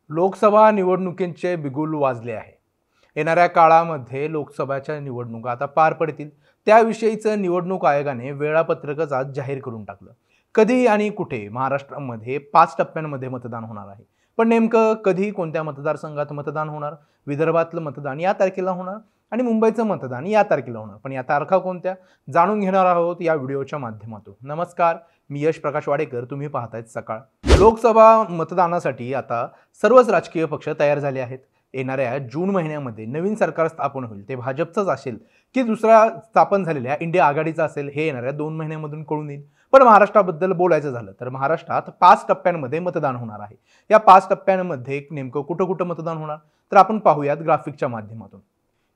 लोकसभा निवडणुकींचे बिगुल वाजले आहे। येणाऱ्या काळामध्ये लोकसभाच्या निवडणुका आता पार पडतील। त्याविषयीचं निवडणूक आयोगाने वेळापत्रकच आज जाहीर करून टाकलं। कधी आणि कुठे महाराष्ट्रामध्ये 5 टप्प्यांमध्ये मतदान होणार आहे। पण नेमकं कधी कोणत्या मतदारसंघात मतदान होणार, विदर्भातलं मतदान या तारखेला होणार आणि मुंबईचं मतदान या तारखेला होणार। पण या तारखा कोणत्या जाणून घेणार आहोत या व्हिडिओच्या माध्यमातून। नमस्कार, मी यश प्रकाश वाडेकर, तुम्ही पाहतायत सकाळ। लोकसभा मतदानासाठी आता सर्वच राजकीय पक्ष तयार झाले आहेत। येणाऱ्या जून महिन्यामध्ये नवीन सरकार स्थापन होईल, ते भाजपचंच असेल की दुसऱ्या स्थापन झालेल्या इंडिया आघाडीचा असेल हे येणाऱ्या 2 महिन्यांमधून कळून येईल। पण महाराष्ट्राबद्दल बोलायचं झालं तर महाराष्ट्रात 5 टप्प्यांमध्ये मतदान होणार आहे। या 5 टप्प्यांमध्ये नेमकं कुठं मतदान होणार तर आपण पाहूयात ग्राफिकच्या माध्यमातून।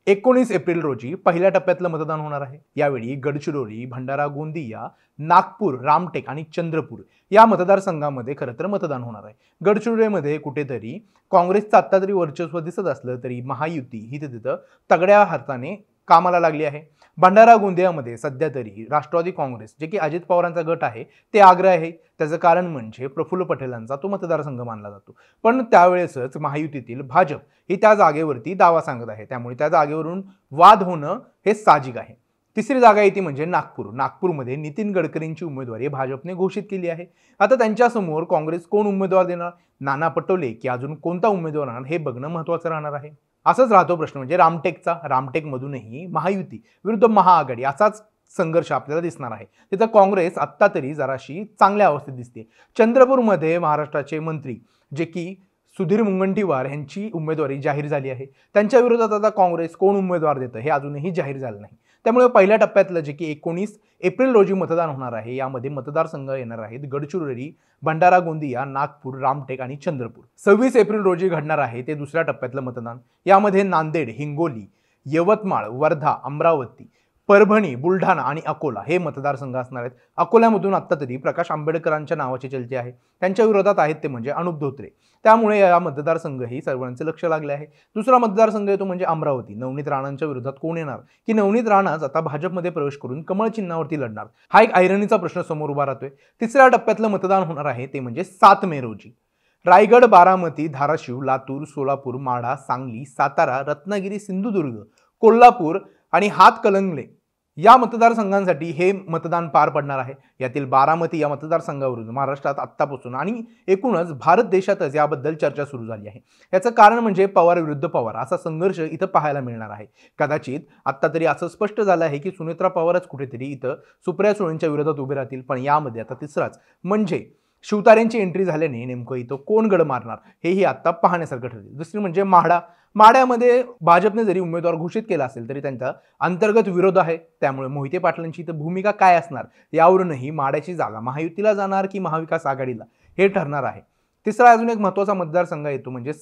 19 एप्रिल रोजी पहिल्या टप्प्यातलं मतदान होणार आहे। यावेळी गडचिरोली, भंडारा, गोंदिया, नागपूर, रामटेक आणि चंद्रपूर या मतदारसंघामध्ये खरं तर मतदान होणार आहे। गडचिरोलीमध्ये कुठेतरी काँग्रेसचं आत्ता तरी वर्चस्व दिसत असलं तरी महायुती ही तिथं तगड्या हाताने कामाला लागली आहे। भंडारा गोंदियामध्ये सध्या तरी राष्ट्रवादी काँग्रेस जे की अजित पवारांचा गट आहे ते आग्रह आहे। त्याचं कारण म्हणजे प्रफुल्ल पटेलांचा तो मतदारसंघ मानला जातो। पण त्यावेळेसच महायुतीतील भाजप ही त्या जागेवरती दावा सांगत आहे, त्यामुळे त्या जागेवरून वाद होणं हे साहजिक आहे। तिसरी जागा येते म्हणजे नागपूरमध्ये नितीन गडकरींची उमेदवारी भाजपने घोषित केली आहे। आता त्यांच्यासमोर काँग्रेस कोण उमेदवार देणार, नाना पटोले की अजून कोणता उमेदवार आणणार हे बघणं महत्त्वाचं राहणार आहे। असंच राहतो प्रश्न म्हणजे रामटेकमधूनही महायुती विरुद्ध महाआघाडी असाच संघर्ष आपल्याला दिसणार आहे। तिथं काँग्रेस आत्ता तरी जराशी चांगल्या अवस्थेत दिसते। चंद्रपूरमध्ये महाराष्ट्राचे मंत्री जे की सुधीर मुनगंटीवार यांची उमेदवारी जाहीर झाली आहे। त्यांच्या विरोधात आता काँग्रेस कोण उमेदवार देतं हे अजूनही जाहीर झालं नाही। त्यामुळे पहिल्या टप्प्यातलं जे की 19 एप्रिल रोजी मतदान होणार आहे, यामध्ये मतदारसंघ येणार आहेत गडचिरोली, भंडारा गोंदिया, नागपूर, रामटेक आणि चंद्रपूर। 26 एप्रिल रोजी घडणार आहे ते दुसऱ्या टप्प्यातलं मतदान। यामध्ये नांदेड, हिंगोली, यवतमाळ, वर्धा, अमरावती, परभणी, बुलढाणा आणि अकोला हे मतदारसंघ असणार आहेत। अकोल्यामधून आत्ता तरी प्रकाश आंबेडकरांच्या नावाची चलती आहे, त्यांच्या विरोधात आहेत ते म्हणजे अनुप धोत्रे, त्यामुळे या मतदारसंघही सर्वांचे लक्ष लागले आहे। दुसरा मतदारसंघ येतो म्हणजे अमरावती, नवनीत राणांच्या विरोधात कोण येणार की नवनीत राणाच आता भाजपमध्ये प्रवेश करून कमळ चिन्हावरती लढणार, हा एक ऐरणीचा प्रश्न समोर उभा राहतोय। तिसऱ्या टप्प्यातलं मतदान होणार आहे ते म्हणजे 7 मे रोजी। रायगड, बारामती, धाराशिव, लातूर, सोलापूर, माढा, सांगली, सातारा, रत्नागिरी, सिंधुदुर्ग, कोल्हापूर आणि हातकणंगले या मतदारसंघांसाठी हे मतदान पार पडणार आहे। यातील बारामती या मतदारसंघावरून महाराष्ट्रात आत्तापासून आणि एकूणच भारत देशातच याबद्दल चर्चा सुरू झाली आहे। याचं कारण म्हणजे पवार विरुद्ध पवार असा संघर्ष इथं पाहायला मिळणार आहे। कदाचित आत्ता तरी असं स्पष्ट झालं आहे की सुनेत्रा पवारच कुठेतरी इथं सुप्रिया सुळेंच्या विरोधात उभे राहतील। पण यामध्ये आता तिसराच म्हणजे शिवतारेंची एंट्री झाल्याने नेमकं इथं कोण गड मारणार हेही आता पाहण्यासारखं ठरेल। दुसरी म्हणजे माढ्यामध्ये भाजपने जरी उमेदवार घोषित केला असेल तरी त्यांचा अंतर्गत विरोध आहे, त्यामुळे मोहिते पाटलांची इथं भूमिका काय असणार यावरूनही माढ्याची जागा महायुतीला जाणार की महाविकास आघाडीला हे ठरणार आहे। तिसरा अजून एक महत्त्वाचा मतदारसंघ येतो म्हणजे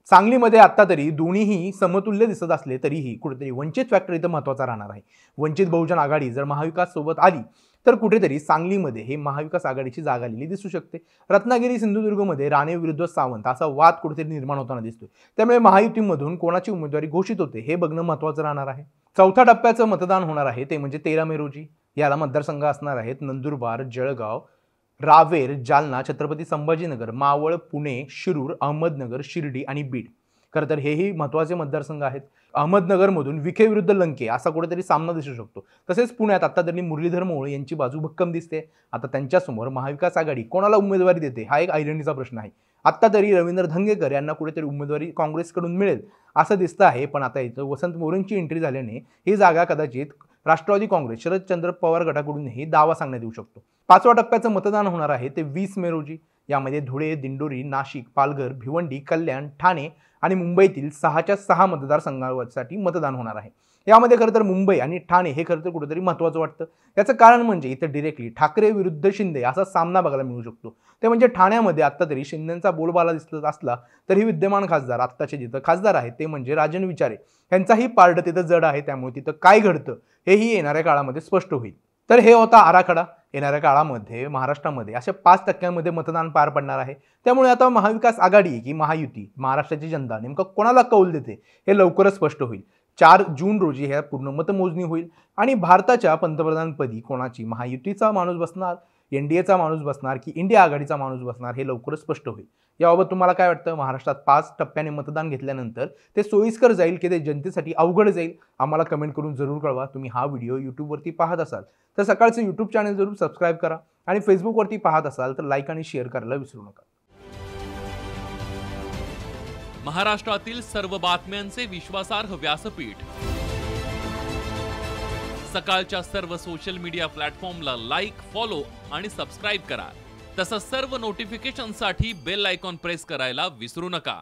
सांगलीमध्ये आत्ता तरी दोन्हीही समतुल्य दिसत असले तरीही कुठेतरी वंचित फॅक्टर इथं महत्त्वाचा राहणार आहे। वंचित बहुजन आघाडी जर महाविकास सोबत आली तर कुठेतरी सांगलीमध्ये हे महाविकास आघाडीची जागा लिहिली दिसू शकते। रत्नागिरी, सिंधुदुर्गमध्ये राणे विरुद्ध सावंत असा वाद कुठेतरी निर्माण होताना दिसतोय, त्यामुळे महायुतीमधून कोणाची उमेदवारी घोषित होते हे बघणं महत्त्वाचं राहणार आहे। चौथ्या टप्प्याचं मतदान होणार आहे ते म्हणजे 13 मे रोजी। याला मतदारसंघ असणार आहेत नंदुरबार, जळगाव, रावेर, जालना, छत्रपती संभाजीनगर, मावळ, पुणे, शिरूर, अहमदनगर, शिर्डी आणि बीड। खरं तर हेही महत्त्वाचे मतदारसंघ आहेत। अहमदनगरमधून विखे विरुद्ध लंके असा कुठेतरी सामना दिसू शकतो। तसेच पुण्यात आता तरी मुरलीधर मोहोळ यांची बाजू भक्कम दिसते। आता त्यांच्यासमोर महाविकास आघाडी कोणाला उमेदवारी देते हा एक ऐरणीचा प्रश्न आहे। आत्ता तरी रवींद्र धंगेकर यांना कुठेतरी उमेदवारी काँग्रेसकडून मिळेल असं दिसतं आहे, पण आता इथं वसंत मोरेंची एंट्री झाल्याने ही जागा कदाचित राष्ट्रवादी काँग्रेस शरदचंद्र पवार गटाकडूनही दावा सांगण्यात येऊ शकतो। 5व्या टप्प्याचं मतदान होणार आहे ते 20 मे रोजी। यामध्ये धुळे, दिंडोरी, नाशिक, पालघर, भिवंडी, कल्याण, ठाणे आणि मुंबईतील 6च्या 6 मतदारसंघांसाठी मतदान होणार आहे। यामध्ये खरं तर मुंबई आणि ठाणे हे खरं तर कुठेतरी महत्त्वाचं वाटतं। याचं कारण म्हणजे इथं डिरेक्टली ठाकरे विरुद्ध शिंदे असा सामना बघायला मिळू शकतो। ते म्हणजे ठाण्यामध्ये आत्ता तरी शिंदेंचा बोलबाला दिसत असला तरी विद्यमान खासदार आत्ताचे जिथं खासदार आहेत ते म्हणजे राजन विचारे यांचाही पारड तिथं जड आहे, त्यामुळे तिथं काय घडतं हेही येणाऱ्या काळामध्ये स्पष्ट होईल। तर हे होता आराखडा। येणाऱ्या काळामध्ये महाराष्ट्रामध्ये अशा 5% मतदान पार पडणार आहे, त्यामुळे आता महाविकास आघाडी की महायुती महाराष्ट्राची जनता नेमकं कोणाला कौल देते हे लवकरच स्पष्ट होईल। 4 जून रोजी ह्या पूर्ण मतमोजणी होईल आणि भारताच्या पंतप्रधानपदी कोणाची महायुतीचा माणूस बसणार एनडीएचा माणूस बसणार की इंडिया आघाडीचा माणूस बसणार हे लवकरच स्पष्ट होईल. याबाबत तुम्हाला काय वाटतं? महाराष्ट्रात 5 टप्प्याने मतदान घेतल्यानंतर ते सोयीस्कर जाईल की ते जनतेसाठी अवघड जाईल? आम्हाला कमेंट करून जरूर कळवा. तुम्ही हा व्हिडिओ यूट्यूबवरती पाहत असाल तर सकाळचं यूट्यूब चॅनल जरूर सबस्क्राईब करा आणि फेसबुकवरती पाहत असाल तर लाईक आणि शेअर करायला विसरू नका. महाराष्ट्रातील सर्व बातम्यांचे विश्वासार्ह व्यासपीठ सकाळच्या सर्व सोशल मीडिया प्लॅटफॉर्मला लाईक, फॉलो आणि सबस्क्राईब करा. तसंच सर्व नोटिफिकेशनसाठी बेल आयकॉन प्रेस करायला विसरू नका.